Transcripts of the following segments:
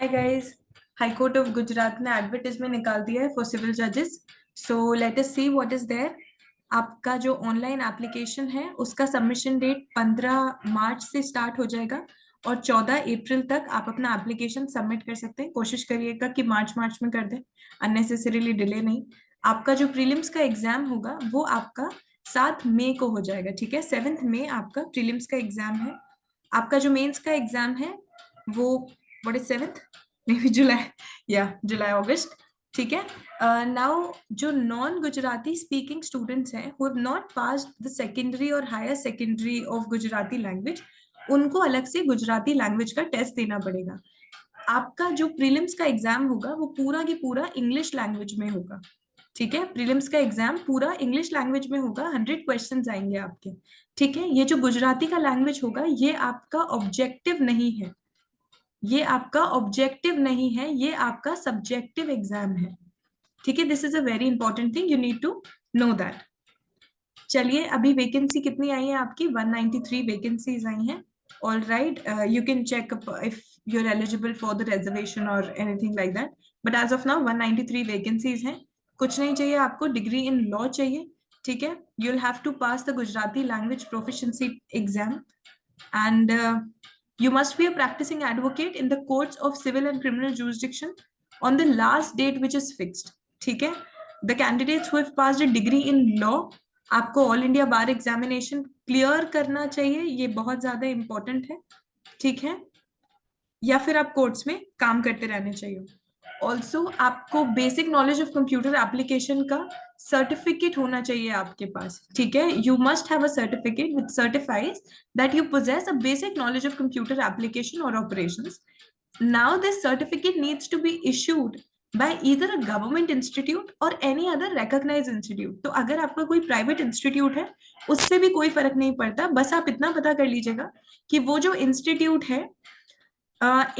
Hi guys. High court of Gujarat ने advertisement निकाल दिया है फॉर सिविल जजेस। So let us see what is there. आपका जो ऑनलाइन एप्लीकेशन है उसका सबमिशन डेट 15 मार्च से स्टार्ट हो जाएगा और 14 अप्रैल तक आप अपना एप्लीकेशन सबमिट कर सकते हैं। कोशिश करिएगा कि मार्च मार्च में कर दें, अननेसेसरीली डिले नहीं। आपका जो प्रीलिम्स का एग्जाम होगा वो आपका 7 मई को हो जाएगा। ठीक है, 7 मई आपका प्रीलिम्स का एग्जाम है। आपका जो मेंस का एग्जाम है वो what is 7th, may be July, या जुलाई अगस्त। ठीक है। नाउ जो नॉन गुजराती स्पीकिंग स्टूडेंट्स हैं who have not passed the secondary और higher secondary of Gujarati language, उनको अलग से गुजराती लैंग्वेज का टेस्ट देना पड़ेगा। आपका जो प्रीलिम्स का एग्जाम होगा वो पूरा की पूरा इंग्लिश लैंग्वेज में होगा। ठीक है, प्रीलिम्स का एग्जाम पूरा इंग्लिश लैंग्वेज में होगा, 100 क्वेश्चंस आएंगे आपके। ठीक है, ये जो गुजराती का लैंग्वेज होगा ये आपका ऑब्जेक्टिव नहीं है, ये आपका ऑब्जेक्टिव नहीं है, ये आपका सब्जेक्टिव एग्जाम है। ठीक है, this is a very important thing, you need to know that. चलिए, अभी वैकेंसी कितनी आई है आपकी? 193 वैकेंसीज आई हैं। All right, you can check if you are eligible for the reservation और anything like that, but as of now 193 vacancies हैं। कुछ नहीं चाहिए आपको, डिग्री इन लॉ चाहिए। ठीक है, you will have to pass the Gujarati language proficiency exam and you must be a practicing advocate in the courts of civil and criminal jurisdiction on the last date which is fixed. ठीक है, the candidates who have passed a degree in law, आपको all India बार examination clear करना चाहिए, ये बहुत ज्यादा important है। ठीक है, या फिर आप कोर्ट्स में काम करते रहने चाहिए। ऑल्सो आपको basic knowledge of computer application का सर्टिफिकेट होना चाहिए आपके पास। ठीक है, you must have a certificate which certifies that you possess a basic knowledge of computer application और operations. Now this certificate needs to be issued by either a government institute or any other recognized institute। तो अगर आपका कोई private institute है उससे भी कोई फर्क नहीं पड़ता, बस आप इतना पता कर लीजिएगा कि वो जो इंस्टीट्यूट है,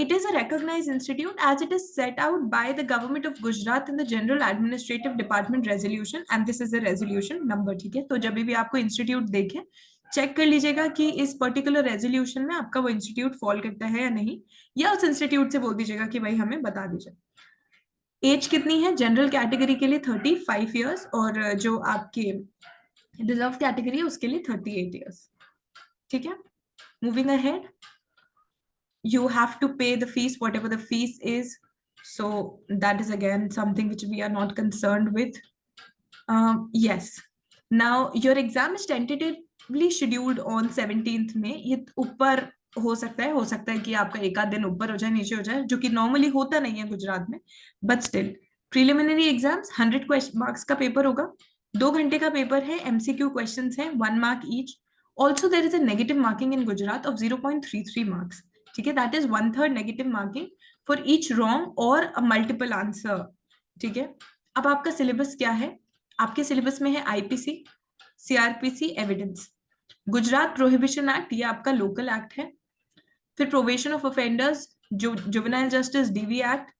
it is a recognized institute as it is set out by the government of Gujarat in the General Administrative Department resolution, and this is the resolution number। ठीक है, तो जब भी आपको इंस्टीट्यूट देखे चेक कर लीजिएगा कि इस पर्टिकुलर रेजोल्यूशन में आपका वो इंस्टीट्यूट फॉल करता है या नहीं, या उस इंस्टीट्यूट से बोल दीजिएगा कि भाई हमें बता दीजिए। एज कितनी है? जनरल कैटेगरी के लिए 35 ईयर्स और जो आपके रिजर्व कैटेगरी है उसके लिए 38 ईयर्स। ठीक है, moving ahead, you have to pay the fees, whatever the fees is. So that is again something which we are not concerned with. Yes. Now your exam is tentatively scheduled on 17th May. ये ऊपर हो सकता है कि आपका एक आध दिन ऊपर हो जाए नीचे हो जाए, जो कि नॉर्मली होता नहीं है गुजरात में, but still preliminary exams 100 marks का पेपर होगा। 2 घंटे का पेपर है, एमसीक्यू क्वेश्चंस हैं 1 mark each. Also there is a negative marking in Gujarat of 0.33 marks. ठीक है, that is 1/3 negative marking for each wrong और अ मल्टीपल आंसर। ठीक है, अब आपका सिलेबस क्या है? आपके सिलेबस में है IPC, CrPC, evidence. Gujarat prohibition act, ये आपका लोकल एक्ट है। फिर प्रोवेशन ऑफ ऑफेंडर्स, जो juvenile justice DV act.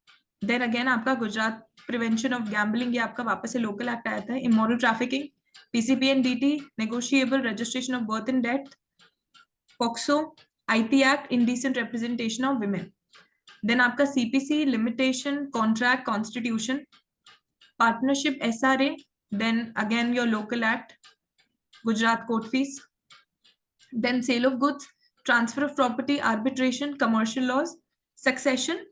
Then again आपका गुजरात प्रिवेंशन ऑफ गैम्बलिंग, ये आपका वापस से लोकल एक्ट आता है। Immoral trafficking, PCPNDT, negotiable registration of birth and death, POCSO, IT act, indecent representation of women. Then आपका CPC, limitation, contract, constitution, partnership, SRA. Then again your local act, Gujarat court fees. Then sale of goods, transfer of property, arbitration, commercial laws, succession,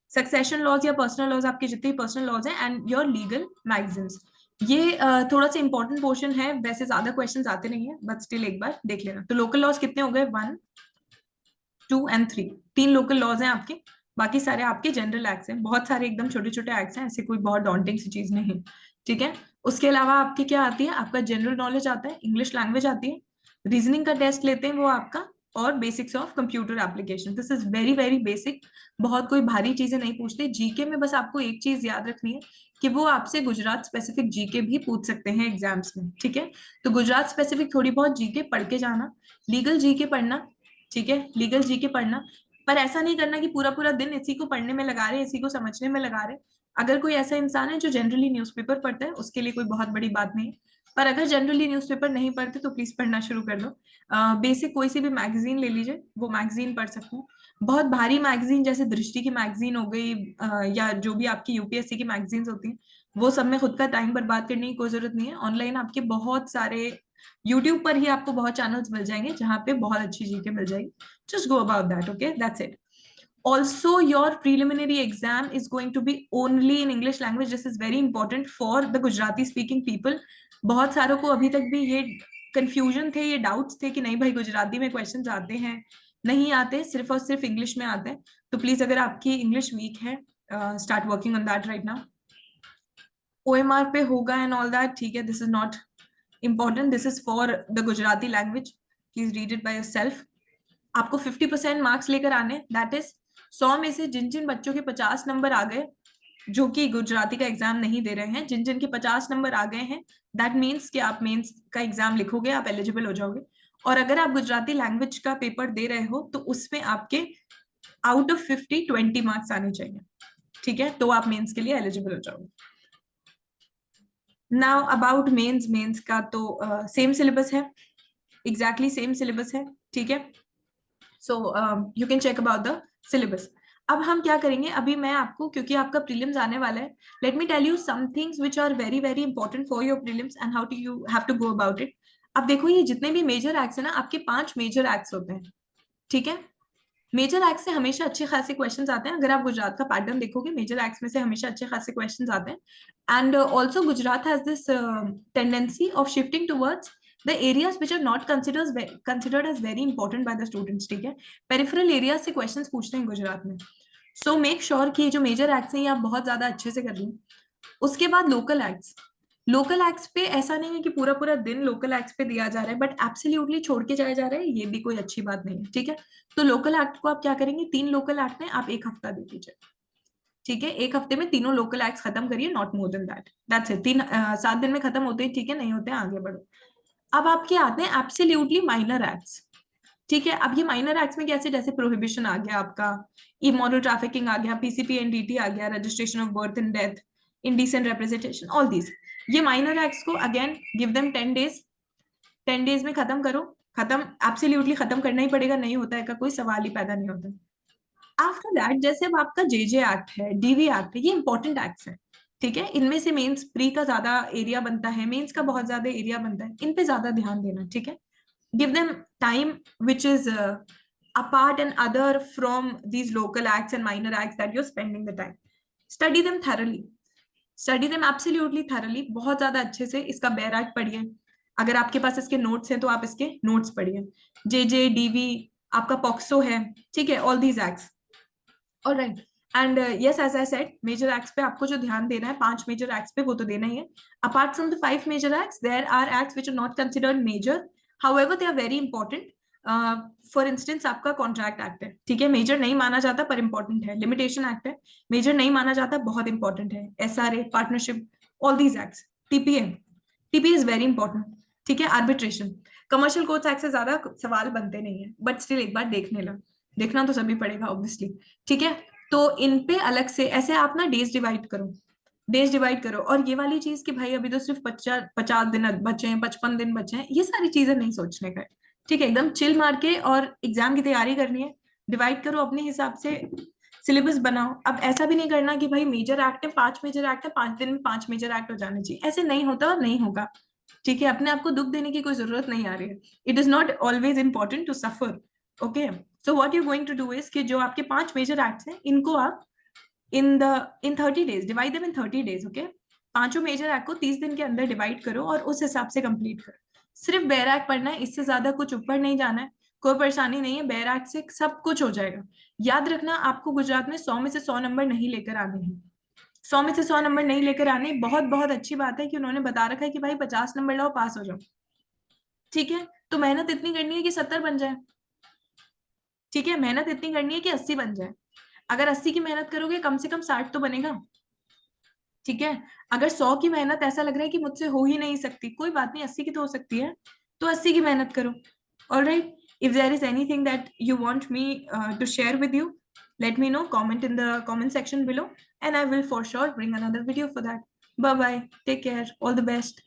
succession laws या personal laws, आपके जितने personal laws हैं, and your legal magazines. ये थोड़ा सा important portion है, वैसे ज्यादा क्वेश्चंस आते नहीं है, बट स्टिल एक बार देख लेना। तो लोकल लॉज कितने हो गए? 1, 2 एंड 3, 3 लोकल लॉज हैं आपके। बाकी सारे आपके जनरल एक्ट्स हैं, बहुत सारे एकदम छोटे छोटे एक्ट्स हैं, ऐसे कोई बहुत डॉन्टिंग सी चीज नहीं। ठीक है, उसके अलावा आपकी क्या आती है? आपका जनरल नॉलेज आता है, इंग्लिश लैंग्वेज आती है, रीजनिंग का टेस्ट लेते हैं वो आपका, और basics of computer application. This is very very basic, बहुत कोई भारी चीजें नहीं पूछते। जीके में बस आपको एक चीज याद रखनी है कि वो आपसे गुजरात स्पेसिफिक जीके भी पूछ सकते हैं एग्जाम्स में। ठीक है, तो गुजरात स्पेसिफिक थोड़ी बहुत जीके पढ़ के जाना, लीगल जीके पढ़ना। ठीक है, लीगल जीके पढ़ना, पर ऐसा नहीं करना कि पूरा पूरा दिन इसी को पढ़ने में लगा रहे, इसी को समझने में लगा रहे। अगर कोई ऐसा इंसान है जो जनरली न्यूज़पेपर पढ़ता है, उसके लिए कोई बहुत बड़ी बात नहीं है, पर अगर जनरली न्यूज़पेपर नहीं पढ़ते तो प्लीज पढ़ना शुरू कर दो। बेसिक कोई सी भी मैगजीन ले लीजिए, वो मैगजीन पढ़ सकते हो। बहुत भारी मैगजीन जैसे दृष्टि की मैगजीन हो गई, या जो भी आपकी यूपीएससी की मैगजीन्स होती हैं, वो सब में खुद का टाइम बर्बाद करने की कोई जरूरत नहीं है। ऑनलाइन आपके बहुत सारे, यूट्यूब पर ही आपको बहुत चैनल्स मिल जाएंगे जहाँ पे बहुत अच्छी जीके मिल जाएगी। Just go about that, okay, that's it. Also, your preliminary exam is going to be only in English language. This is very important for the Gujarati speaking people. बहुत सारों को अभी तक भी ये कंफ्यूजन थे, ये डाउट्स थे कि नहीं भाई गुजराती में क्वेश्चंस आते हैं, नहीं आते, सिर्फ और सिर्फ इंग्लिश में आते हैं। तो प्लीज अगर आपकी इंग्लिश वीक है, start working on that right now. OMR पे होगा एंड ऑल दैट, ठीक है, this is not important, this is for the Gujarati language, please read it by yourself। आपको 50% मार्क्स लेकर आने, दैट इज 100 में से जिन जिन बच्चों के 50 नंबर आ गए, जो कि गुजराती का एग्जाम नहीं दे रहे हैं, जिन जिन के 50 नंबर आ गए हैं, दैट मीन्स कि आप मेंस का एग्जाम लिखोगे, आप एलिजिबल हो जाओगे। और अगर आप गुजराती लैंग्वेज का पेपर दे रहे हो तो उसमें आपके आउट ऑफ 50 20 मार्क्स आने चाहिए, ठीक है, तो आप मेंस के लिए एलिजिबल हो जाओगे। नाउ अबाउट मेंस का तो सेम सिलेबस है, एग्जैक्टली सेम सिलेबस है, ठीक है। So you can check about the syllabus. अब हम क्या करेंगे, अभी मैं आपको, क्योंकि आपका प्रीलिम्स आने वाला है, let me tell you some things which are very very important for your prelims and how do you have to go about it. अब देखो, ये जितने भी मेजर एक्ट्स है ना, आपके 5 मेजर एक्ट्स होते हैं, ठीक है। मेजर एक्ट से हमेशा अच्छे खासे क्वेश्चंस आते हैं। अगर आप गुजरात का पैटर्न देखोगे, मेजर एक्ट्स में से हमेशा अच्छे खासे क्वेश्चंस आते हैं। And also Gujarat has this tendency of shifting towards the areas which are not considered as very important by the students, ठीक है। पेरिफेरल एरियाज से क्वेश्चंस पूछते हैं गुजरात में। सो मेक श्योर कि जो मेजर एक्ट्स हैं ये आप बहुत ज्यादा अच्छे से कर लें। उसके बाद लोकल एक्ट्स, लोकल एक्ट्स पे ऐसा नहीं है कि पूरा पूरा दिन लोकल एक्ट्स पे दिया जा रहा है, बट एब्सोल्युटली छोड़ के जाया जा रहा है, ये भी कोई अच्छी बात नहीं है, ठीक है। तो लोकल एक्ट को आप क्या करेंगे, 3 लोकल एक्ट में आप 1 हफ्ता दे दीजिए, ठीक है। 1 हफ्ते में तीनों लोकल एक्ट खत्म करिए, not more than that, that's it. 7 दिन में खत्म होते हैं, ठीक है, नहीं होते हैं आगे बढ़ो। अब आपके आते हैं एब्सोल्युटली माइनर एक्ट्स, ठीक है। अब ये माइनर एक्ट्स में कैसे, जैसे प्रोहिबिशन आ गया आपका, इमोरल ट्रैफिकिंग आ गया, पीसीपी एनडीटी आ गया, registration of birth and death, indecent representation, all these. ये माइनर एक्ट्स को again give them 10 days, 10 days में खत्म करो। खत्म एब्सोल्युटली खत्म करना ही पड़ेगा, नहीं होता है का कोई सवाल ही पैदा नहीं होता। आफ्टर दैट, जैसे अब आपका जेजे एक्ट है, डीवी एक्ट है, ये इंपॉर्टेंट एक्ट्स है, ठीक है। इनमें से मेंस प्री का ज्यादा एरिया बनता है, मेंस का बहुत ज्यादा एरिया बनता है, इन पे ज्यादा ध्यान देना, ठीक है। give them time which is apart and other from these local acts and minor acts that you're spending the time, study them thoroughly, study them absolutely thoroughly, बहुत ज्यादा अच्छे से इसका बेयर एक्ट पढ़िए। अगर आपके पास इसके नोट्स हैं तो आप इसके नोट्स पढ़िए। जेजे डीवी, आपका पॉक्सो है, ठीक है, all these acts, alright. And yes, as I said, major acts पे आपको जो ध्यान देना है, 5 मेजर एक्ट्स पे, वो तो देना ही है। Apart from the 5 major acts, there are acts which are not considered major, however they are very important. For instance, आपका कॉन्ट्रैक्ट एक्ट है, ठीक है, मेजर नहीं माना जाता पर इंपॉर्टेंट है। लिमिटेशन एक्ट है, मेजर नहीं माना जाता, बहुत इंपॉर्टेंट है। SRA, partnership, all these acts. TPA, TPA is very important, ठीक है। आर्बिट्रेशन, कमर्शियल कोर्ट्स एक्ट से ज्यादा सवाल बनते नहीं है, बट स्टिल एक बार देखने लग, देखना तो सभी पड़ेगा ऑब्वियसली, ठीक है। तो इन पे अलग से ऐसे आप ना डेज डिवाइड करो, डेज डिवाइड करो। और ये वाली चीज कि भाई अभी तो सिर्फ 50 दिन बचे हैं, 55 दिन बचे हैं, ये सारी चीजें नहीं सोचने का है, ठीक है। एकदम चिल मार के और एग्जाम की तैयारी करनी है, डिवाइड करो अपने हिसाब से, सिलेबस बनाओ। अब ऐसा भी नहीं करना कि भाई मेजर एक्ट है, 5 मेजर एक्ट है, 5 दिन में 5 मेजर एक्ट हो जाने चाहिए, ऐसे नहीं होता और नहीं होगा, ठीक है। अपने आप को दुख देने की कोई जरूरत नहीं आ रही है। It is not always important to suffer, okay. So what you going to do is कि जो आपके 5 मेजर एक्ट्स हैं, इनको आप in 30 days, divide them in 30 days, okay। पांचों मेजर एक्ट को 30 दिन के अंदर डिवाइड करो और उस हिसाब से कंप्लीट करो। सिर्फ बेयर एक्ट पढ़ना है, इससे ज्यादा कुछ ऊपर नहीं जाना है, कोई परेशानी नहीं है, बेयर एक्ट से सब कुछ हो जाएगा। याद रखना, आपको गुजरात में 100 में से 100 नंबर नहीं लेकर आने हैं, 100 में से 100 नंबर नहीं लेकर आने। बहुत बहुत अच्छी बात है कि उन्होंने बता रखा है कि भाई 50 नंबर लाओ, पास हो जाओ, ठीक है। तो मेहनत इतनी करनी है कि 70 बन जाए, ठीक है, मेहनत इतनी करनी है कि 80 बन जाए। अगर 80 की मेहनत करोगे, कम से कम 60 तो बनेगा, ठीक है। अगर 100 की मेहनत ऐसा लग रहा है कि मुझसे हो ही नहीं सकती, कोई बात नहीं, 80 की तो हो सकती है, तो 80 की मेहनत करो, alright. If there is anything that you want me to share with you, Let me know, comment in the comment section below, and I will for sure bring another video for that. Bye bye, take care, all the best.